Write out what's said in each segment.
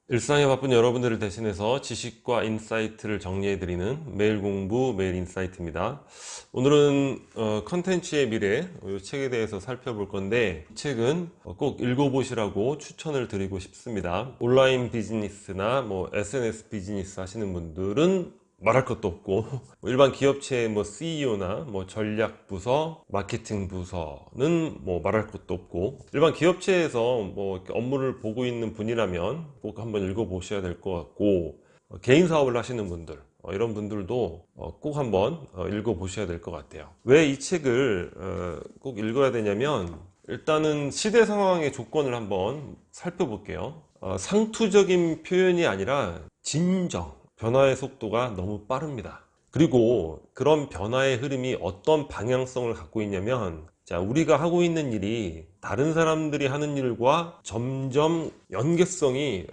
일상에 바쁜 여러분들을 대신해서 지식과 인사이트를 정리해드리는 매일 공부 매일 인사이트입니다. 오늘은 컨텐츠의 미래 이 책에 대해서 살펴볼 건데, 이 책은 꼭 읽어보시라고 추천을 드리고 싶습니다. 온라인 비즈니스나 SNS 비즈니스 하시는 분들은 말할 것도 없고, 일반 기업체의 CEO나 전략부서, 마케팅 부서는 말할 것도 없고, 일반 기업체에서 이렇게 업무를 보고 있는 분이라면 꼭 한번 읽어보셔야 될 것 같고, 개인 사업을 하시는 분들, 이런 분들도 꼭 한번 읽어보셔야 될 것 같아요. 왜 이 책을 꼭 읽어야 되냐면, 일단은 시대 상황의 조건을 한번 살펴볼게요. 상투적인 표현이 아니라 진정, 변화의 속도가 너무 빠릅니다. 그리고 그런 변화의 흐름이 어떤 방향성을 갖고 있냐면, 자, 우리가 하고 있는 일이 다른 사람들이 하는 일과 점점 연계성이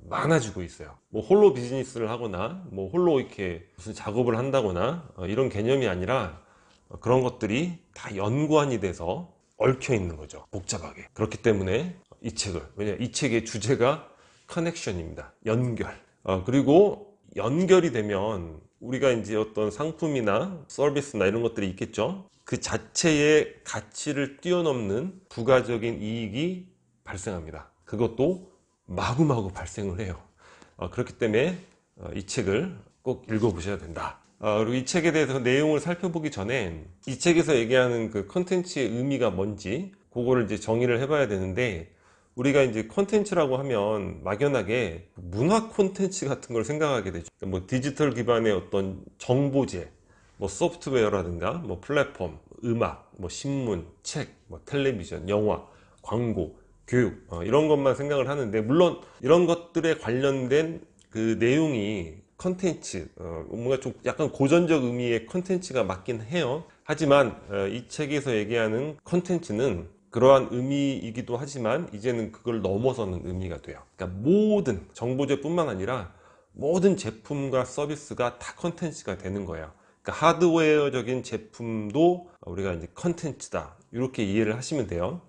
많아지고 있어요. 홀로 비즈니스를 하거나 홀로 이렇게 무슨 작업을 한다거나 이런 개념이 아니라, 그런 것들이 다 연관이 돼서 얽혀 있는 거죠. 복잡하게. 그렇기 때문에 이 책을, 왜냐, 이 책의 주제가 커넥션입니다. 연결. 그리고 연결이 되면 우리가 이제 어떤 상품이나 서비스나 이런 것들이 있겠죠. 그 자체의 가치를 뛰어넘는 부가적인 이익이 발생합니다. 그것도 마구마구 발생을 해요. 그렇기 때문에 이 책을 꼭 읽어보셔야 된다. 그리고 이 책에 대해서 내용을 살펴보기 전에 이 책에서 얘기하는 그 컨텐츠의 의미가 뭔지 그거를 이제 정의를 해봐야 되는데, 우리가 이제 콘텐츠라고 하면 막연하게 문화 콘텐츠 같은 걸 생각하게 되죠. 디지털 기반의 어떤 정보재, 소프트웨어라든가 플랫폼, 음악, 신문, 책, 텔레비전, 영화, 광고, 교육, 이런 것만 생각을 하는데, 물론 이런 것들에 관련된 그 내용이 컨텐츠, 뭔가 좀 약간 고전적 의미의 컨텐츠가 맞긴 해요. 하지만 이 책에서 얘기하는 컨텐츠는 그러한 의미이기도 하지만 이제는 그걸 넘어서는 의미가 돼요. 그러니까 모든 정보재뿐만 아니라 모든 제품과 서비스가 다 컨텐츠가 되는 거예요. 그러니까 하드웨어적인 제품도 우리가 이제 컨텐츠다, 이렇게 이해를 하시면 돼요.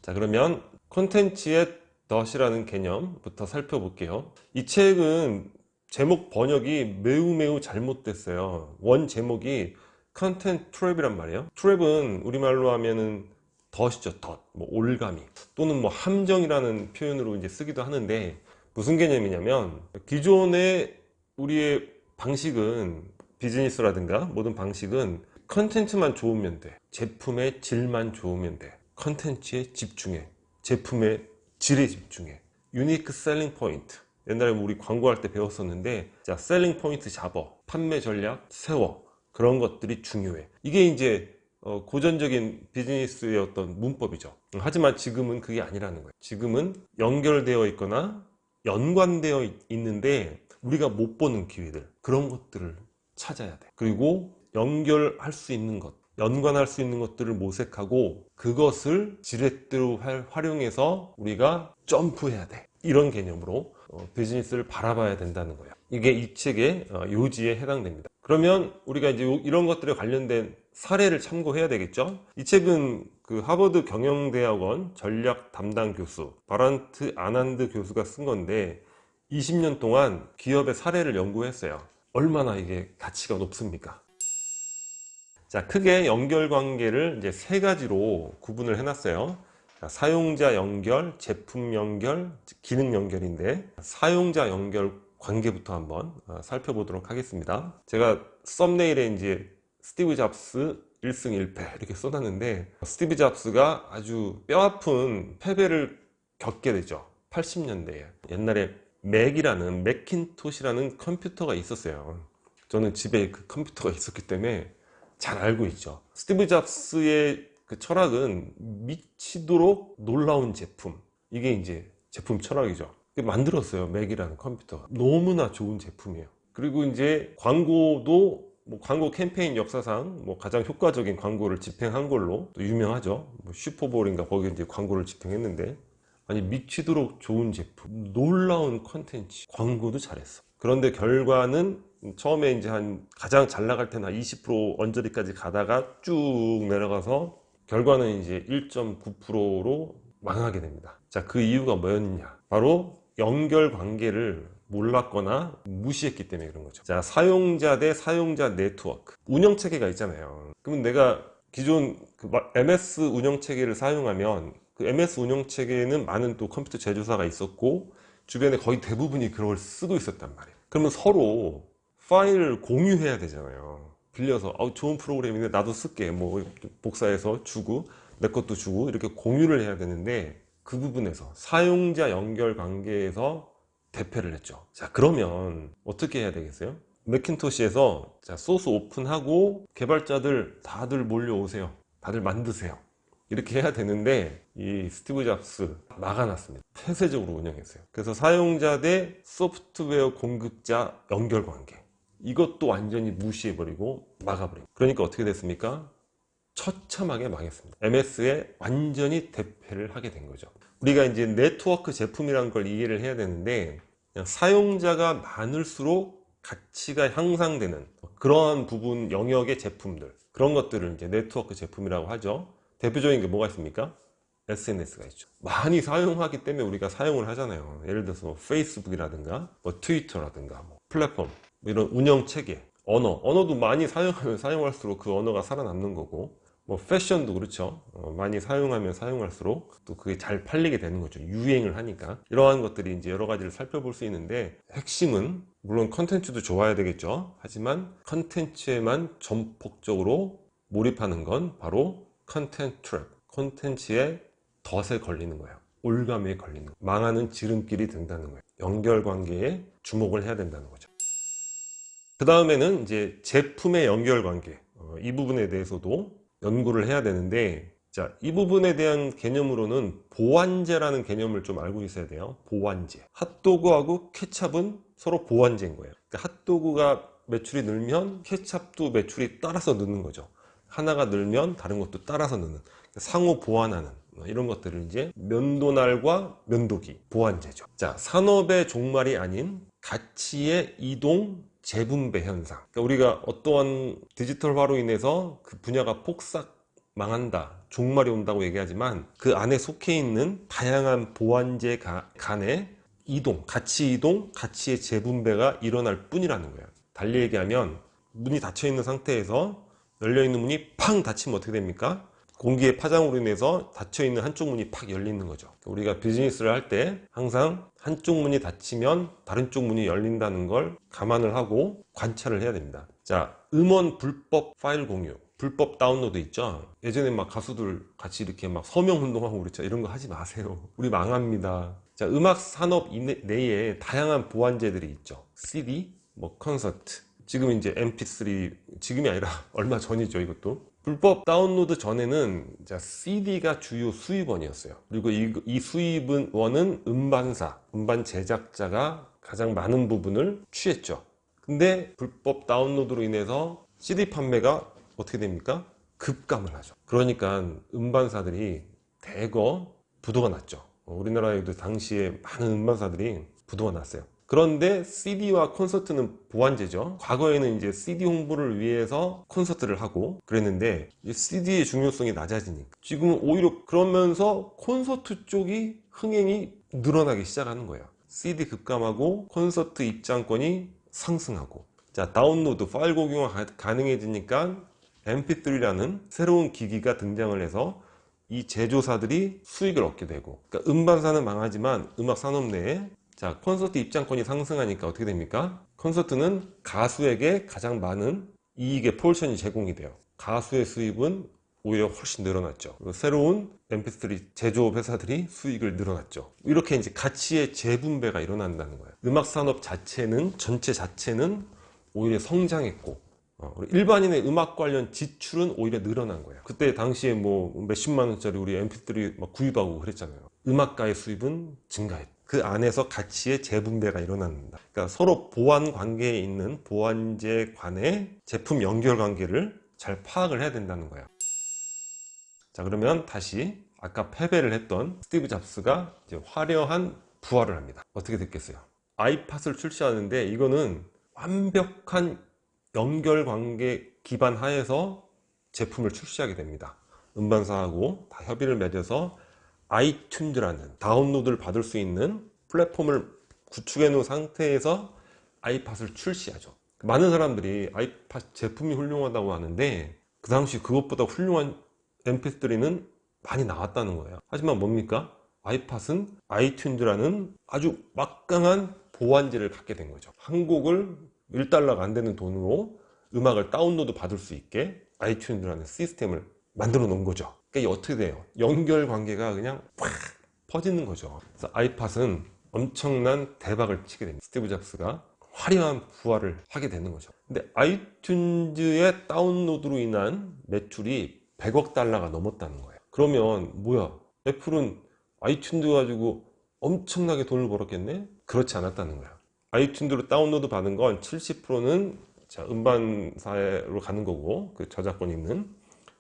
자, 그러면 컨텐츠의 덫이라는 개념부터 살펴볼게요. 이 책은 제목 번역이 매우 잘못됐어요. 원 제목이 컨텐트 트랩이란 말이에요. 트랩은 우리말로 하면은 덫이죠, 덫. 올가미 또는 함정이라는 표현으로 이제 쓰기도 하는데, 무슨 개념이냐면, 기존의 우리의 방식은, 비즈니스라든가 모든 방식은 컨텐츠만 좋으면 돼. 제품의 질만 좋으면 돼. 컨텐츠에 집중해. 제품의 질에 집중해. 유니크 셀링 포인트. 옛날에 우리 광고할 때 배웠었는데, 자, 셀링 포인트 잡어. 판매 전략 세워. 그런 것들이 중요해. 이게 이제 고전적인 비즈니스의 어떤 문법이죠. 하지만 지금은 그게 아니라는 거예요. 지금은 연결되어 있거나 연관되어 있는데 우리가 못 보는 기회들, 그런 것들을 찾아야 돼. 그리고 연결할 수 있는 것, 연관할 수 있는 것들을 모색하고 그것을 지렛대로 활용해서 우리가 점프해야 돼. 이런 개념으로 비즈니스를 바라봐야 된다는 거예요. 이게 이 책의 요지에 해당됩니다. 그러면 우리가 이제 이런 것들에 관련된 사례를 참고해야 되겠죠. 이 책은 그 하버드 경영대학원 전략 담당 교수 바란트 아난드 교수가 쓴 건데, 20년 동안 기업의 사례를 연구했어요. 얼마나 이게 가치가 높습니까? 자, 크게 연결 관계를 이제 세 가지로 구분을 해놨어요. 자, 사용자 연결, 제품 연결, 기능 연결인데, 사용자 연결 관계부터 한번 살펴보도록 하겠습니다. 제가 썸네일에 이제 스티브 잡스 1승 1패 이렇게 써놨는데, 스티브 잡스가 아주 뼈아픈 패배를 겪게 되죠. 80년대에. 옛날에 맥이라는, 맥킨토시라는 컴퓨터가 있었어요. 저는 집에 그 컴퓨터가 있었기 때문에 잘 알고 있죠. 스티브 잡스의 그 철학은 미치도록 놀라운 제품. 이게 이제 제품 철학이죠. 만들었어요. 맥이라는 컴퓨터가. 너무나 좋은 제품이에요. 그리고 이제 광고도 광고 캠페인 역사상 가장 효과적인 광고를 집행한 걸로 또 유명하죠. 슈퍼볼인가 거기 이제 광고를 집행했는데, 아니 미치도록 좋은 제품, 놀라운 컨텐츠, 광고도 잘했어. 그런데 결과는 처음에 이제 한 가장 잘 나갈 때는 한 20% 언저리까지 가다가 쭉 내려가서 결과는 이제 1.9%로 망하게 됩니다. 자, 그 이유가 뭐였냐? 바로 연결 관계를 몰랐거나 무시했기 때문에 그런 거죠. 자, 사용자 대 사용자 네트워크. 운영 체계가 있잖아요. 그러면 내가 기존 MS 운영 체계를 사용하면 그 MS 운영 체계에는 많은 또 컴퓨터 제조사가 있었고 주변에 거의 대부분이 그걸 쓰고 있었단 말이에요. 그러면 서로 파일을 공유해야 되잖아요. 빌려서 좋은 프로그램인데 나도 쓸게, 뭐 복사해서 주고 내 것도 주고 이렇게 공유를 해야 되는데, 그 부분에서 사용자 연결 관계에서 대패를 했죠. 자, 그러면 어떻게 해야 되겠어요? 매cin토시에서 자, 소스 오픈하고 개발자들 다들 몰려오세요, 다들 만드세요, 이렇게 해야 되는데 이 스티브 잡스 막아놨습니다. 폐쇄적으로 운영했어요. 그래서 사용자 대 소프트웨어 공급자 연결 관계, 이것도 완전히 무시해버리고 막아버리고, 그러니까 어떻게 됐습니까? 처참하게 망했습니다. MS에 완전히 대패를 하게 된 거죠. 우리가 이제 네트워크 제품이라는 걸 이해를 해야 되는데, 그냥 사용자가 많을수록 가치가 향상되는 그러한 부분 영역의 제품들, 그런 것들을 이제 네트워크 제품이라고 하죠. 대표적인 게 뭐가 있습니까? SNS가 있죠. 많이 사용하기 때문에 우리가 사용을 하잖아요. 예를 들어서 뭐 페이스북이라든가 뭐 트위터라든가 뭐 플랫폼, 뭐 이런 운영 체계, 언어도 많이 사용하면 사용할수록 그 언어가 살아남는 거고, 뭐 패션도 그렇죠. 많이 사용하면 사용할수록 또 그게 잘 팔리게 되는 거죠. 유행을 하니까. 이러한 것들이 이제 여러 가지를 살펴볼 수 있는데, 핵심은 물론 컨텐츠도 좋아야 되겠죠. 하지만 컨텐츠에만 전폭적으로 몰입하는 건 바로 컨텐츠 트랩, 컨텐츠의 덫에 걸리는 거예요. 올가미에 걸리는 거예요. 망하는 지름길이 된다는 거예요. 연결관계에 주목을 해야 된다는 거죠. 그 다음에는 이제 제품의 연결관계, 이 부분에 대해서도 연구를 해야 되는데, 자, 이 부분에 대한 개념으로는 보완제라는 개념을 좀 알고 있어야 돼요. 보완제. 핫도그하고 케찹은 서로 보완제인 거예요. 그러니까 핫도그가 매출이 늘면 케찹도 매출이 따라서 느는 거죠. 하나가 늘면 다른 것도 따라서 느는, 상호 보완하는 이런 것들을 이제 면도날과 면도기, 보완제죠. 자, 산업의 종말이 아닌 가치의 이동, 재분배 현상. 그러니까 우리가 어떠한 디지털화로 인해서 그 분야가 폭삭 망한다, 종말이 온다고 얘기하지만 그 안에 속해 있는 다양한 보완제 간의 이동, 가치의 재분배가 일어날 뿐이라는 거예요. 달리 얘기하면 문이 닫혀 있는 상태에서 열려 있는 문이 팡 닫히면 어떻게 됩니까? 공기의 파장으로 인해서 닫혀 있는 한쪽 문이 팍 열리는 거죠. 우리가 비즈니스를 할 때 항상 한쪽 문이 닫히면 다른 쪽 문이 열린다는 걸 감안을 하고 관찰을 해야 됩니다. 자, 음원 불법 파일 공유, 불법 다운로드 있죠. 예전에 막 가수들 같이 이렇게 막 서명 운동하고 그랬죠. 이런 거 하지 마세요. 우리 망합니다. 자, 음악 산업 내에 다양한 보완제들이 있죠. CD, 뭐 콘서트, 지금 이제 MP3, 지금이 아니라 얼마 전이죠. 이것도 불법 다운로드 전에는 CD가 주요 수입원이었어요. 그리고 이 수입원은 음반 제작자가 가장 많은 부분을 취했죠. 근데 불법 다운로드로 인해서 CD 판매가 어떻게 됩니까? 급감을 하죠. 그러니까 음반사들이 대거 부도가 났죠. 우리나라에도 당시에 많은 음반사들이 부도가 났어요. 그런데 CD와 콘서트는 보완제죠. 과거에는 이제 CD 홍보를 위해서 콘서트를 하고 그랬는데 CD의 중요성이 낮아지니까 지금은 오히려 그러면서 콘서트 쪽이 흥행이 늘어나기 시작하는 거예요. CD 급감하고 콘서트 입장권이 상승하고, 자, 다운로드, 파일 공유가 가능해지니까 MP3라는 새로운 기기가 등장을 해서 이 제조사들이 수익을 얻게 되고, 그러니까 음반사는 망하지만 음악 산업 내에 자, 콘서트 입장권이 상승하니까 어떻게 됩니까? 콘서트는 가수에게 가장 많은 이익의 포션이 제공이 돼요. 가수의 수입은 오히려 훨씬 늘어났죠. 그리고 새로운 MP3 제조업 회사들이 수익을 늘어났죠. 이렇게 이제 가치의 재분배가 일어난다는 거예요. 음악 산업 전체 자체는 오히려 성장했고, 일반인의 음악 관련 지출은 오히려 늘어난 거예요. 그때 당시에 뭐 몇십만 원짜리 우리 MP3 막 구입하고 그랬잖아요. 음악가의 수입은 증가했고, 그 안에서 가치의 재분배가 일어난다. 그러니까 서로 보완 관계에 있는 보완제 간의 제품 연결 관계를 잘 파악을 해야 된다는 거예요. 자, 그러면 다시 아까 패배를 했던 스티브 잡스가 이제 화려한 부활을 합니다. 어떻게 됐겠어요? 아이팟을 출시하는데 이거는 완벽한 연결 관계 기반 하에서 제품을 출시하게 됩니다. 음반사하고 다 협의를 맺어서 아이튠즈라는 다운로드를 받을 수 있는 플랫폼을 구축해 놓은 상태에서 아이팟을 출시하죠. 많은 사람들이 아이팟 제품이 훌륭하다고 하는데 그 당시 그것보다 훌륭한 mp3는 많이 나왔다는 거예요. 하지만 뭡니까? 아이팟은 아이튠즈라는 아주 막강한 보안제를 갖게 된 거죠. 한 곡을 $1가 안 되는 돈으로 음악을 다운로드 받을 수 있게 아이튠즈라는 시스템을 만들어 놓은 거죠. 그러니까 이게 어떻게 돼요? 연결 관계가 그냥 확 퍼지는 거죠. 그래서 아이팟은 엄청난 대박을 치게 됩니다. 스티브 잡스가 화려한 부활을 하게 되는 거죠. 근데 아이튠즈의 다운로드로 인한 매출이 $100억 넘었다는 거예요. 그러면 뭐야, 애플은 아이튠즈 가지고 엄청나게 돈을 벌었겠네? 그렇지 않았다는 거야. 아이튠즈로 다운로드 받은 건 70%는 음반사로 가는 거고, 그 저작권 있는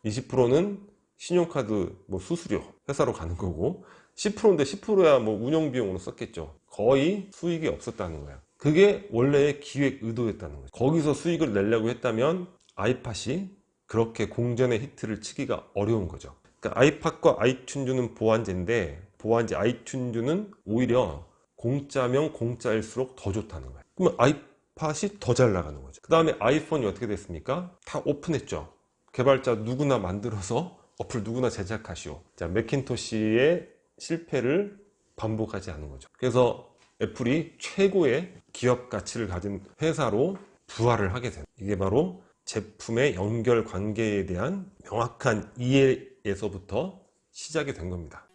20%는 신용카드 뭐 수수료 회사로 가는 거고, 10%인데 10%야 뭐 운영 비용으로 썼겠죠. 거의 수익이 없었다는 거야. 그게 원래의 기획 의도였다는 거죠. 거기서 수익을 내려고 했다면 아이팟이 그렇게 공전의 히트를 치기가 어려운 거죠. 그러니까 아이팟과 아이튠즈는 보안제인데, 보안제 아이튠즈는 오히려 공짜면 공짜일수록 더 좋다는 거예요. 그러면 아이팟이 더 잘 나가는 거죠. 그 다음에 아이폰이 어떻게 됐습니까? 다 오픈했죠. 개발자 누구나 만들어서 어플 누구나 제작하시오. 자, 매킨토시의 실패를 반복하지 않은 거죠. 그래서 애플이 최고의 기업 가치를 가진 회사로 부활을 하게 됩니다. 이게 바로 제품의 연결 관계에 대한 명확한 이해에서부터 시작이 된 겁니다.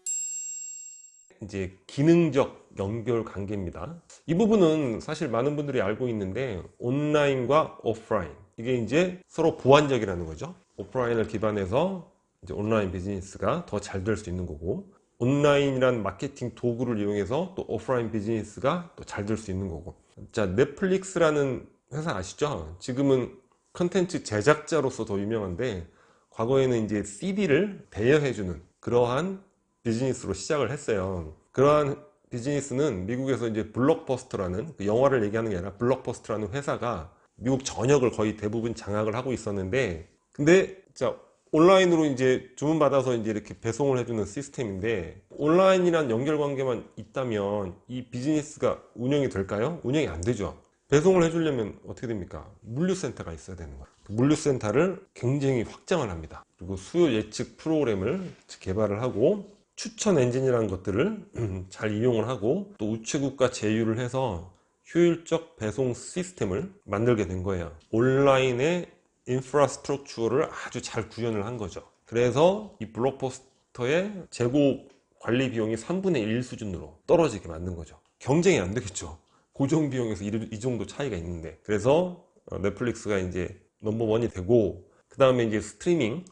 이제 기능적 연결 관계입니다. 이 부분은 사실 많은 분들이 알고 있는데, 온라인과 오프라인, 이게 이제 서로 보완적이라는 거죠. 오프라인을 기반해서 이제 온라인 비즈니스가 더 잘 될 수 있는 거고, 온라인이란 마케팅 도구를 이용해서 또 오프라인 비즈니스가 또 잘 될 수 있는 거고. 자, 넷플릭스라는 회사 아시죠? 지금은 컨텐츠 제작자로서 더 유명한데, 과거에는 이제 CD를 대여해주는 그러한 비즈니스로 시작을 했어요. 그러한 비즈니스는 미국에서 이제 블록버스터라는, 그 영화를 얘기하는 게 아니라 블록버스터라는 회사가 미국 전역을 거의 대부분 장악을 하고 있었는데, 근데 자, 온라인으로 이제 주문받아서 이제 이렇게 배송을 해주는 시스템인데, 온라인이란 연결 관계만 있다면 이 비즈니스가 운영이 될까요? 운영이 안 되죠. 배송을 해주려면 어떻게 됩니까? 물류센터가 있어야 되는 거예요. 물류센터를 굉장히 확장을 합니다. 그리고 수요 예측 프로그램을 개발을 하고, 추천 엔진이라는 것들을 잘 이용을 하고, 또 우체국과 제휴를 해서 효율적 배송 시스템을 만들게 된 거예요. 온라인의 인프라스트럭처를 아주 잘 구현을 한 거죠. 그래서 이 블록버스터의 재고 관리 비용이 3분의 1 수준으로 떨어지게 만든 거죠. 경쟁이 안 되겠죠. 고정 비용에서 이 정도 차이가 있는데. 그래서 넷플릭스가 이제 넘버원이 되고, 그 다음에 이제 스트리밍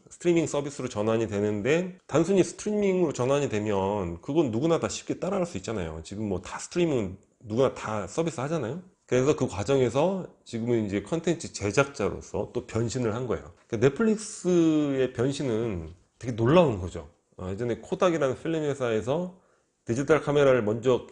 서비스로 전환이 되는데, 단순히 스트리밍으로 전환이 되면 그건 누구나 다 쉽게 따라갈 수 있잖아요. 지금 뭐 다 스트리밍은 누구나 다 서비스 하잖아요. 그래서 그 과정에서 지금은 이제 컨텐츠 제작자로서 또 변신을 한 거예요. 그러니까 넷플릭스의 변신은 되게 놀라운 거죠. 예전에 코닥이라는 필름 회사에서 디지털 카메라를 먼저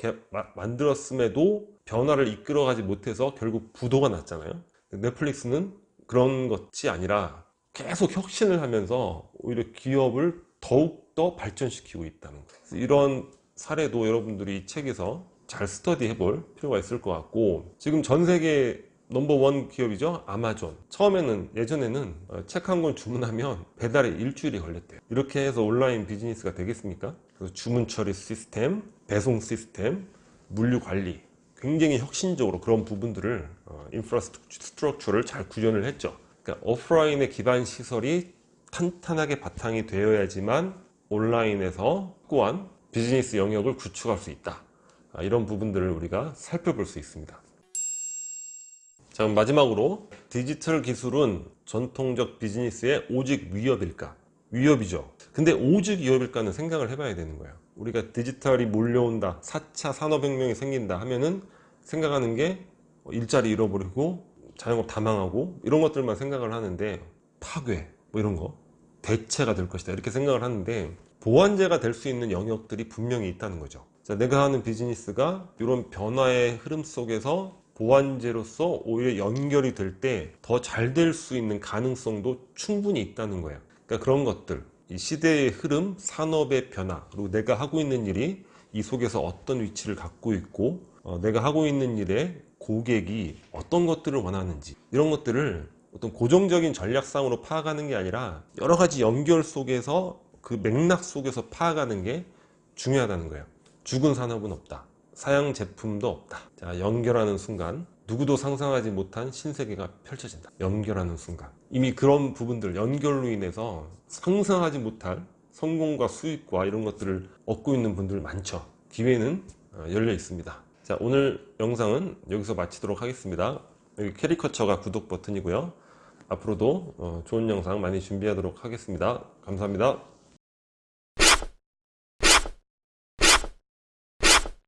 만들었음에도 변화를 이끌어가지 못해서 결국 부도가 났잖아요. 넷플릭스는 그런 것이 아니라 계속 혁신을 하면서 오히려 기업을 더욱더 발전시키고 있다는 거예요. 이런 사례도 여러분들이 이 책에서 잘 스터디해 볼 필요가 있을 것 같고, 지금 전 세계 넘버원 기업이죠. 아마존. 예전에는 책 한 권 주문하면 배달에 일주일이 걸렸대요. 이렇게 해서 온라인 비즈니스가 되겠습니까? 그래서 주문 처리 시스템, 배송 시스템, 물류 관리, 굉장히 혁신적으로 그런 부분들을 인프라스트럭처를 잘 구현을 했죠. 그러니까 오프라인의 기반 시설이 탄탄하게 바탕이 되어야지만 온라인에서 확고한 비즈니스 영역을 구축할 수 있다. 이런 부분들을 우리가 살펴볼 수 있습니다. 자, 마지막으로 디지털 기술은 전통적 비즈니스의 오직 위협일까? 위협이죠. 근데 오직 위협일까는 생각을 해봐야 되는 거예요. 우리가 디지털이 몰려온다, 4차 산업혁명이 생긴다 하면은 생각하는 게 일자리 잃어버리고 자영업 다 망하고 이런 것들만 생각을 하는데, 파괴 뭐 이런 거 대체가 될 것이다 이렇게 생각을 하는데, 보완제가 될 수 있는 영역들이 분명히 있다는 거죠. 자, 내가 하는 비즈니스가 이런 변화의 흐름 속에서 보완제로서 오히려 연결이 될 때 더 잘 될 수 있는 가능성도 충분히 있다는 거예요. 그러니까 그런 것들, 이 시대의 흐름, 산업의 변화, 그리고 내가 하고 있는 일이 이 속에서 어떤 위치를 갖고 있고 내가 하고 있는 일에 고객이 어떤 것들을 원하는지, 이런 것들을 어떤 고정적인 전략상으로 파악하는 게 아니라 여러 가지 연결 속에서 그 맥락 속에서 파악하는 게 중요하다는 거예요. 죽은 산업은 없다. 사양 제품도 없다. 자, 연결하는 순간 누구도 상상하지 못한 신세계가 펼쳐진다. 연결하는 순간 이미 그런 부분들, 연결로 인해서 상상하지 못할 성공과 수익과 이런 것들을 얻고 있는 분들 많죠. 기회는 열려 있습니다. 자, 오늘 영상은 여기서 마치도록 하겠습니다. 여기 캐리커처가 구독 버튼이고요. 앞으로도 좋은 영상 많이 준비하도록 하겠습니다. 감사합니다.